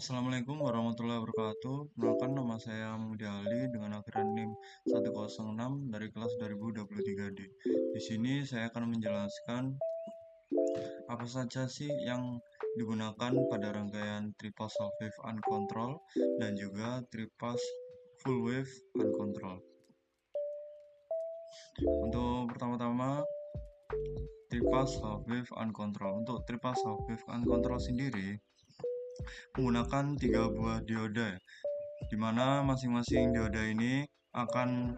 Assalamualaikum warahmatullahi wabarakatuh. Perkenalkan, nama saya Muhammad Ali dengan akhiran NIM 106 dari kelas 2023D. Di sini saya akan menjelaskan apa saja sih yang digunakan pada rangkaian tripas half wave uncontrol dan juga tripas full wave uncontrol. Untuk pertama-tama, tripas half wave uncontrol. Untuk tripas half wave uncontrol sendiri menggunakan 3 buah dioda, di mana masing-masing dioda ini akan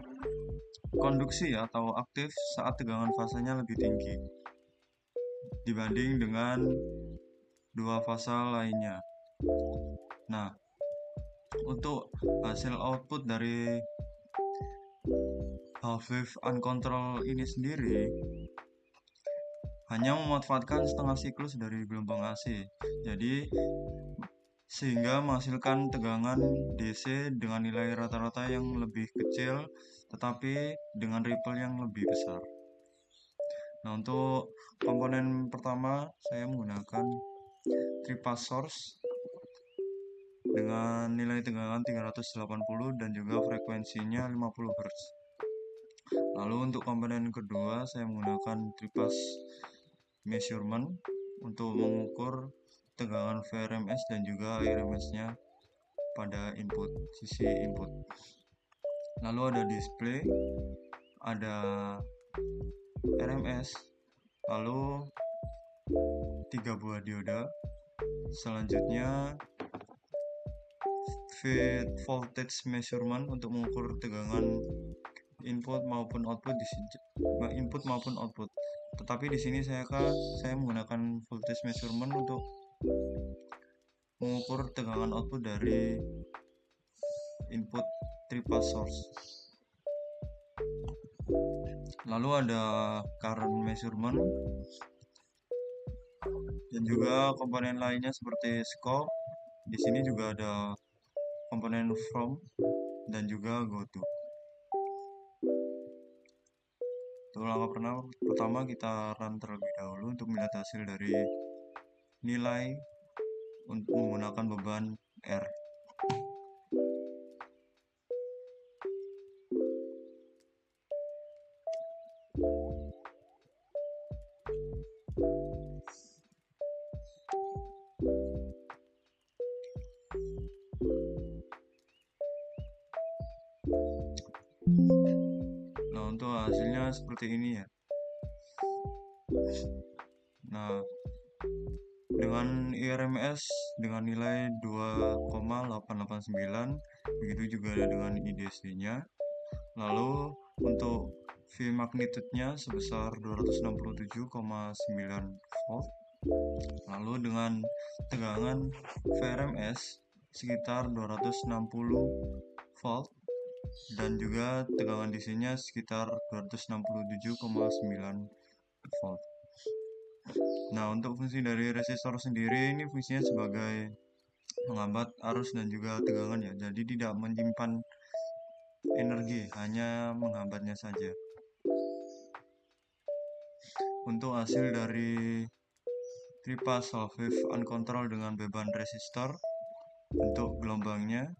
konduksi atau aktif saat tegangan fasanya lebih tinggi dibanding dengan dua fasa lainnya. Nah, untuk hasil output dari half wave uncontrol ini sendiri hanya memanfaatkan setengah siklus dari gelombang AC. Jadi sehingga menghasilkan tegangan DC dengan nilai rata-rata yang lebih kecil tetapi dengan ripple yang lebih besar. Nah, untuk komponen pertama saya menggunakan tripas source dengan nilai tegangan 380 dan juga frekuensinya 50 Hz. Lalu untuk komponen kedua saya menggunakan tripas measurement untuk mengukur tegangan VRMS dan juga IRMS-nya pada sisi input. Lalu ada display, ada RMS, lalu 3 buah dioda. Selanjutnya feed voltage measurement untuk mengukur tegangan input maupun output. Tetapi di sini saya menggunakan voltage measurement untuk mengukur tegangan output dari input tripas source. Lalu ada current measurement dan juga komponen lainnya seperti scope. Di sini juga ada komponen from dan juga goto. Untuk langkah pertama kita run terlebih dahulu untuk melihat hasil dari nilai untuk menggunakan beban R. Nah, untuk hasilnya seperti ini ya. Nah, dengan IRMS dengan nilai 2,889, begitu juga dengan IDC-nya. Lalu untuk V magnitude-nya sebesar 267,9 volt. Lalu dengan tegangan VRMS sekitar 260 volt dan juga tegangan DC-nya sekitar 267,9 volt. Nah, untuk fungsi dari resistor sendiri ini fungsinya sebagai menghambat arus dan juga tegangan ya. Jadi tidak menyimpan energi, hanya menghambatnya saja. Untuk hasil dari tripas half wave uncontrol dengan beban resistor untuk gelombangnya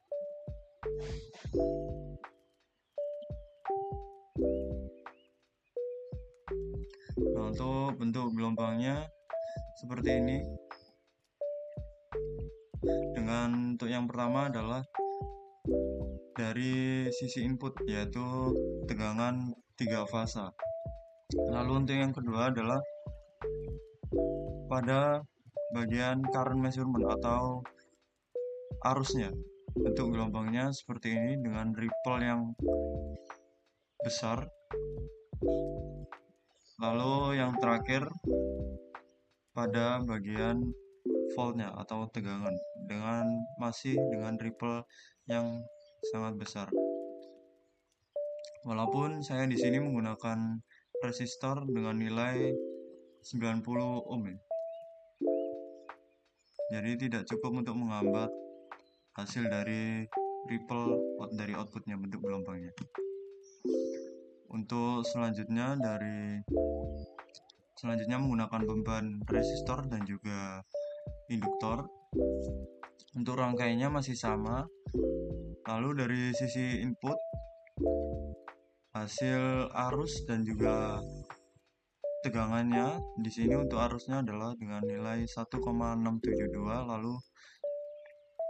untuk bentuk gelombangnya seperti ini. Dengan untuk yang pertama adalah dari sisi input, yaitu tegangan 3 fasa. Lalu untuk yang kedua adalah pada bagian current measurement atau arusnya. Bentuk gelombangnya seperti ini dengan ripple yang besar. Lalu yang terakhir pada bagian voltnya atau tegangan masih dengan ripple yang sangat besar. Walaupun saya di sini menggunakan resistor dengan nilai 90 ohm ya. Jadi tidak cukup untuk menghambat hasil dari ripple dari outputnya, bentuk gelombangnya. Untuk selanjutnya menggunakan beban resistor dan juga induktor. Untuk rangkainya masih sama. Lalu dari sisi input, hasil arus dan juga tegangannya di sini untuk arusnya adalah dengan nilai 1,672, lalu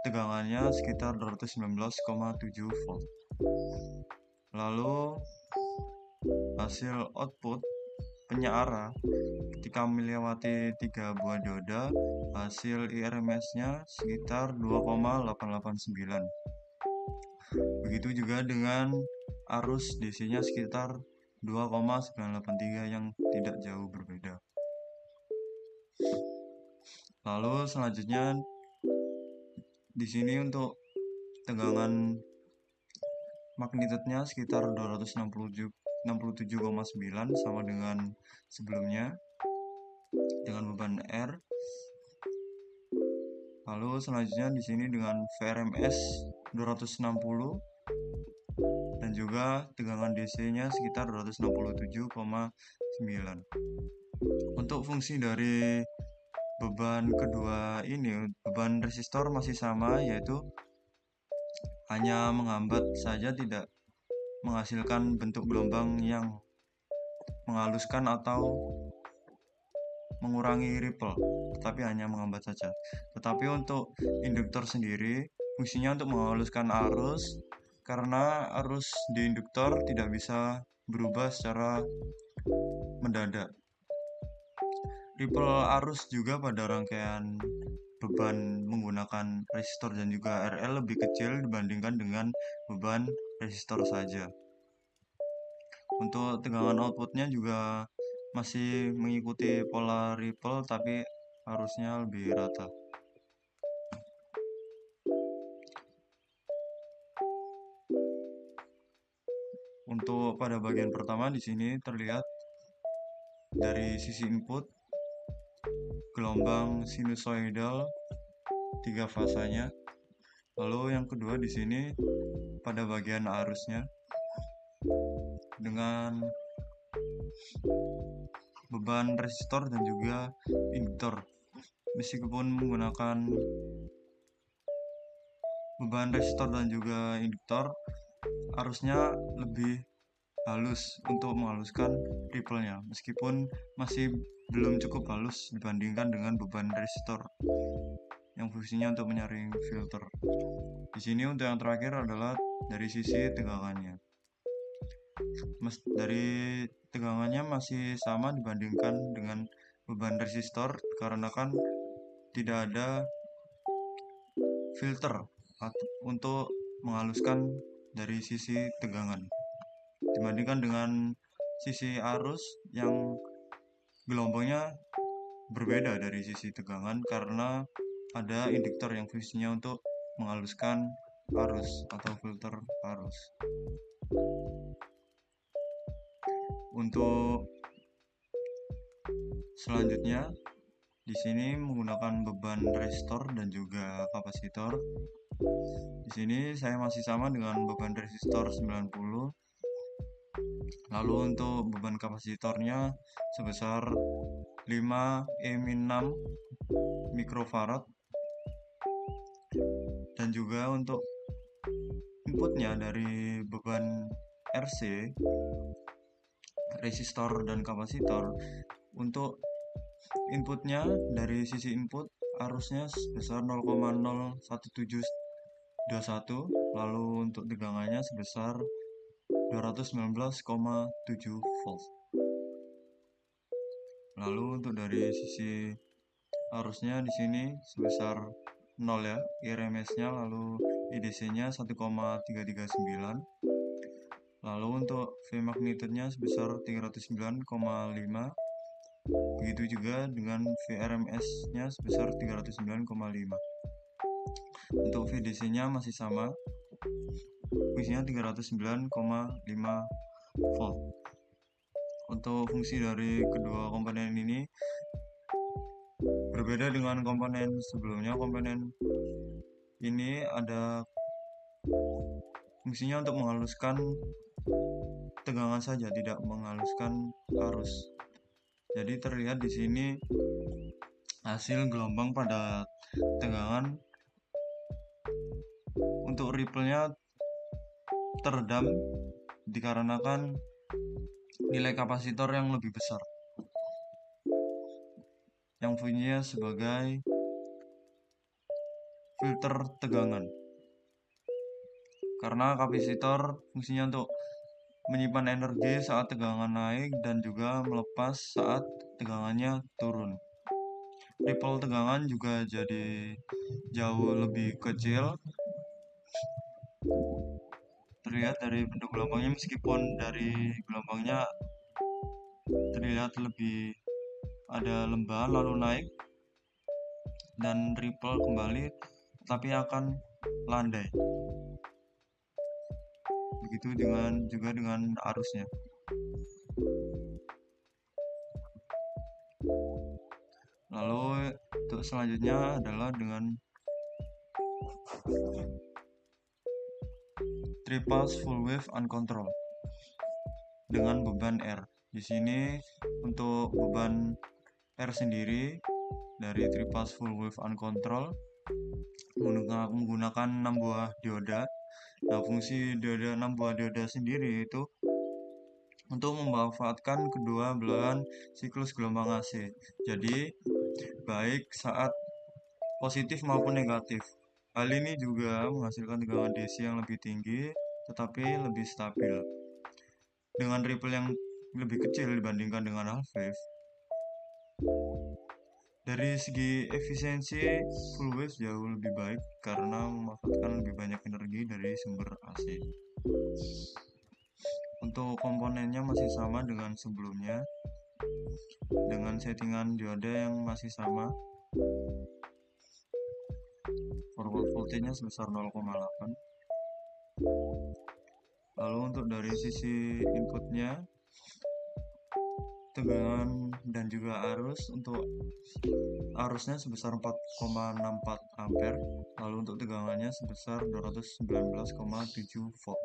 tegangannya sekitar 219,7 volt. Lalu hasil output penyeara ketika melewati 3 buah dioda, hasil IRMS-nya sekitar 2,889. Begitu juga dengan arus DC-nya sekitar 2,983 yang tidak jauh berbeda. Lalu selanjutnya di sini untuk tegangan magnitudenya sekitar 267,9 sama dengan sebelumnya dengan beban R. Lalu selanjutnya di sini dengan VRMS 260 dan juga tegangan DC-nya sekitar 267,9. Untuk fungsi dari beban kedua ini, beban resistor masih sama, yaitu hanya menghambat saja, tidak menghasilkan bentuk gelombang yang menghaluskan atau mengurangi ripple, tetapi hanya menghambat saja. Tetapi untuk induktor sendiri, fungsinya untuk menghaluskan arus, karena arus di induktor tidak bisa berubah secara mendadak. Ripple arus juga pada rangkaian beban menggunakan resistor dan juga RL lebih kecil dibandingkan dengan beban resistor saja. Untuk tegangan outputnya juga masih mengikuti pola ripple, tapi arusnya lebih rata. Untuk pada bagian pertama di sini terlihat dari sisi input gelombang sinusoidal 3 fasanya. Lalu yang kedua di sini pada bagian arusnya dengan beban resistor dan juga induktor. Meskipun menggunakan beban resistor dan juga induktor, arusnya lebih halus untuk menghaluskan ripple-nya, meskipun masih belum cukup halus dibandingkan dengan beban resistor yang fungsinya untuk menyaring filter. Di sini untuk yang terakhir adalah dari sisi tegangannya. Dari tegangannya masih sama dibandingkan dengan beban resistor, karena kan tidak ada filter untuk menghaluskan dari sisi tegangan, dibandingkan dengan sisi arus yang gelombangnya berbeda dari sisi tegangan, karena ada induktor yang fungsinya untuk menghaluskan arus atau filter arus. Untuk selanjutnya di sini menggunakan beban resistor dan juga kapasitor. Di sini saya masih sama dengan beban resistor 90. Lalu untuk beban kapasitornya sebesar 5E-6 mikrofarad. Dan juga untuk inputnya dari beban RC, resistor dan kapasitor, untuk inputnya dari sisi input arusnya sebesar 0,01721, lalu untuk tegangannya sebesar 219,7 volt. Lalu untuk dari sisi arusnya di sini sebesar 0 ya, IRMS-nya, lalu IDC-nya 1,339. Lalu untuk V magnitudenya sebesar 309,5. Begitu juga dengan VRMS-nya sebesar 309,5. Untuk VDC-nya masih sama, fungsinya 309,5 volt. Untuk fungsi dari kedua komponen ini berbeda dengan komponen sebelumnya. Komponen ini ada fungsinya untuk menghaluskan tegangan saja, tidak menghaluskan arus. Jadi terlihat di sini hasil gelombang pada tegangan ripple-nya teredam dikarenakan nilai kapasitor yang lebih besar yang fungsinya sebagai filter tegangan. Karena kapasitor fungsinya untuk menyimpan energi saat tegangan naik dan juga melepas saat tegangannya turun. Ripple tegangan juga jadi jauh lebih kecil terlihat dari bentuk gelombangnya, meskipun dari gelombangnya terlihat lebih ada lembah lalu naik dan ripple kembali, tapi akan landai. Begitu juga dengan arusnya. Lalu untuk selanjutnya adalah dengan three-phase full wave uncontrolled dengan beban R. Di sini untuk beban R sendiri dari three-phase full wave uncontrolled menggunakan 6 buah dioda. Nah, fungsi 6 buah dioda sendiri itu untuk memanfaatkan kedua belahan siklus gelombang AC. Jadi, baik saat positif maupun negatif. Hal ini juga menghasilkan tegangan DC yang lebih tinggi tetapi lebih stabil. Dengan ripple yang lebih kecil dibandingkan dengan half wave. Dari segi efisiensi, full wave jauh lebih baik karena memanfaatkan lebih banyak energi dari sumber AC. Untuk komponennya masih sama dengan sebelumnya, dengan settingan dioda yang masih sama. Forward voltage-nya sebesar 0,8. Lalu untuk dari sisi inputnya, tegangan dan juga arus, untuk arusnya sebesar 4,64 ampere, lalu untuk tegangannya sebesar 219,7 volt.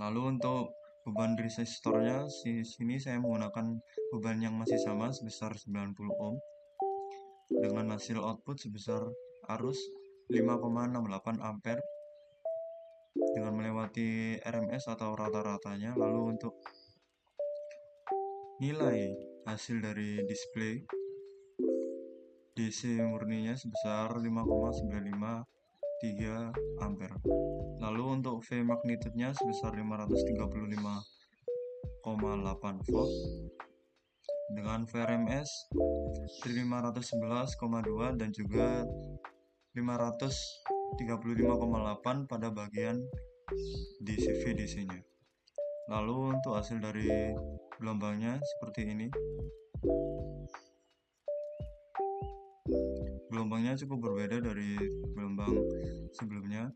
Lalu untuk beban resistornya, di sini saya menggunakan beban yang masih sama sebesar 90 ohm dengan hasil output sebesar arus 5,68 ampere dengan melewati RMS atau rata-ratanya. Lalu untuk nilai hasil dari display DC murninya sebesar 5,953 ampere. Lalu untuk V magnitude-nya sebesar 535,8 volt dengan VRMS 511,2 dan juga 535,8 pada bagian DC-nya. Lalu untuk hasil dari gelombangnya seperti ini. Gelombangnya cukup berbeda dari gelombang sebelumnya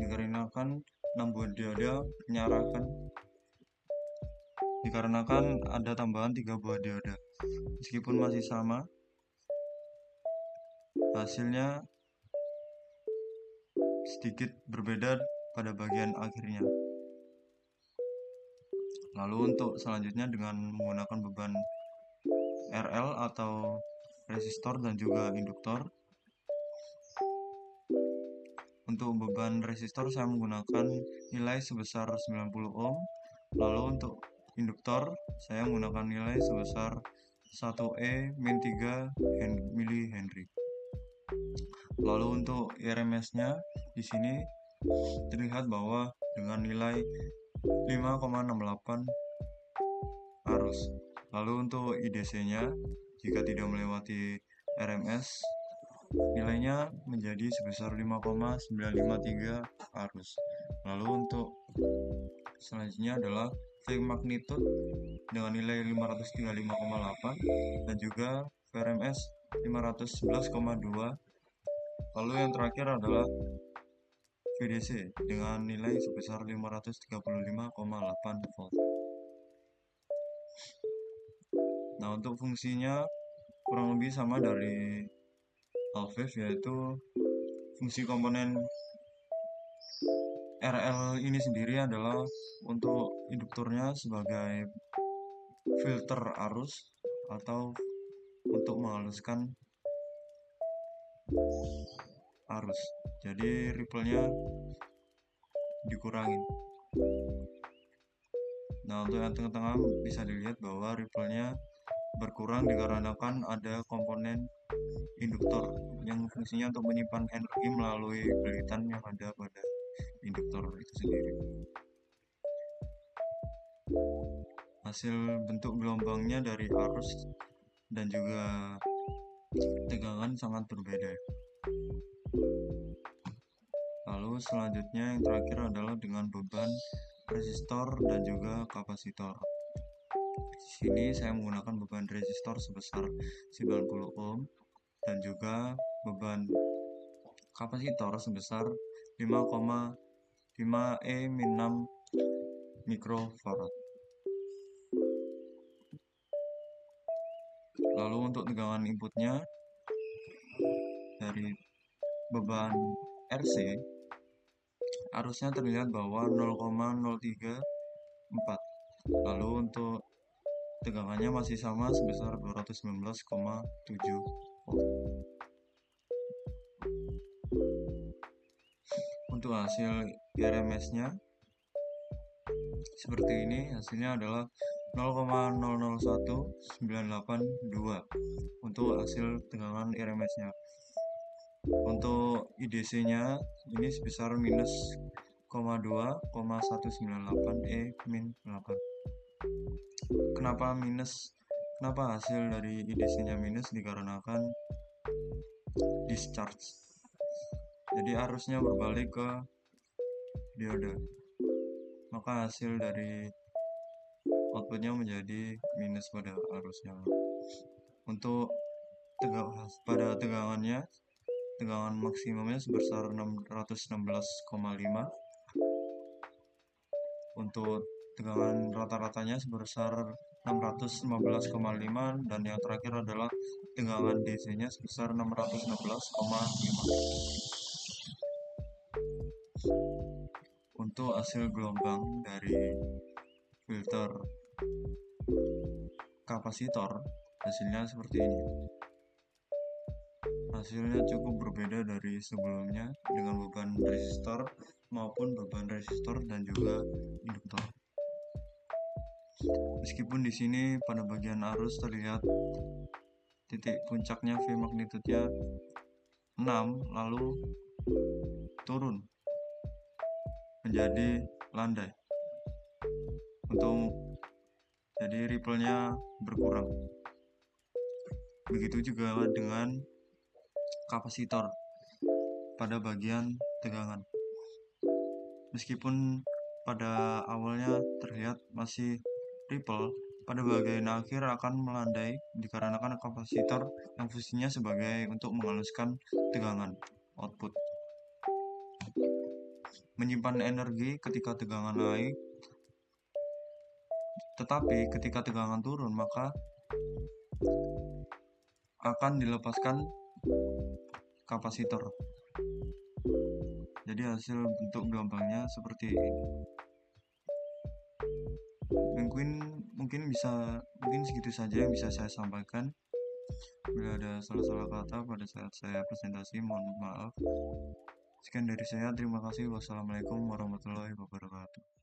dikarenakan 6 buah dioda menyalakan, dikarenakan ada tambahan 3 buah dioda. Meskipun masih sama, hasilnya sedikit berbeda pada bagian akhirnya. Lalu untuk selanjutnya dengan menggunakan beban RL atau resistor dan juga induktor. Untuk beban resistor saya menggunakan nilai sebesar 90 ohm. Lalu untuk induktor saya menggunakan nilai sebesar 1E-3 mH. Lalu untuk RMS-nya di sini terlihat bahwa dengan nilai 5,68 arus. Lalu untuk IDC-nya jika tidak melewati RMS, nilainya menjadi sebesar 5,953 arus. Lalu untuk selanjutnya adalah V magnitude dengan nilai 535,8 dan juga VRMS 511,2. Lalu yang terakhir adalah VDC dengan nilai sebesar 535,8 volt. Nah, untuk fungsinya kurang lebih sama dari half wave, yaitu fungsi komponen RL ini sendiri adalah untuk induktornya sebagai filter arus atau untuk untuk menghaluskan arus. Jadi ripple-nya dikurangin. Nah, untuk yang tengah-tengah bisa dilihat bahwa ripple-nya berkurang dikarenakan ada komponen induktor yang fungsinya untuk menyimpan energi melalui belitan yang ada pada induktor itu sendiri. Hasil bentuk gelombangnya dari arus dan juga tegangan sangat berbeda. Lalu selanjutnya yang terakhir adalah dengan beban resistor dan juga kapasitor. Di sini saya menggunakan beban resistor sebesar 90 ohm dan juga beban kapasitor sebesar 5,5 E-6 mikrofarad. Lalu untuk tegangan inputnya dari beban RC, arusnya terlihat bahwa 0,034. Lalu untuk tegangannya masih sama sebesar 219,7 volt. Untuk hasil RMS-nya seperti ini, hasilnya adalah 0,001982 untuk hasil tegangan RMS-nya. Untuk IDC-nya ini sebesar minus 2,198 E-8. Kenapa minus? Kenapa hasil dari IDC-nya minus? Dikarenakan discharge. Jadi arusnya berbalik ke dioda. Maka hasil dari outputnya menjadi minus pada arusnya. Untuk pada tegangannya, tegangan maksimumnya sebesar 616,5. Untuk tegangan rata-ratanya sebesar 615,5 dan yang terakhir adalah tegangan DC-nya sebesar 616,5. Untuk hasil gelombang dari filter kapasitor, hasilnya seperti ini. Hasilnya cukup berbeda dari sebelumnya dengan beban resistor maupun beban resistor dan juga induktor. Meskipun di sini pada bagian arus terlihat titik puncaknya V magnitudenya 6 lalu turun menjadi landai. Jadi ripple-nya berkurang. Begitu juga dengan kapasitor pada bagian tegangan. Meskipun pada awalnya terlihat masih ripple, pada bagian akhir akan melandai dikarenakan kapasitor yang fungsinya sebagai untuk menghaluskan tegangan output, menyimpan energi ketika tegangan naik, tetapi ketika tegangan turun maka akan dilepaskan kapasitor. Jadi hasil bentuk gelombangnya seperti ini. Mungkin segitu saja yang bisa saya sampaikan. Bila ada salah-salah kata pada saat saya presentasi, mohon maaf. Sekian dari saya, terima kasih. Wassalamualaikum warahmatullahi wabarakatuh.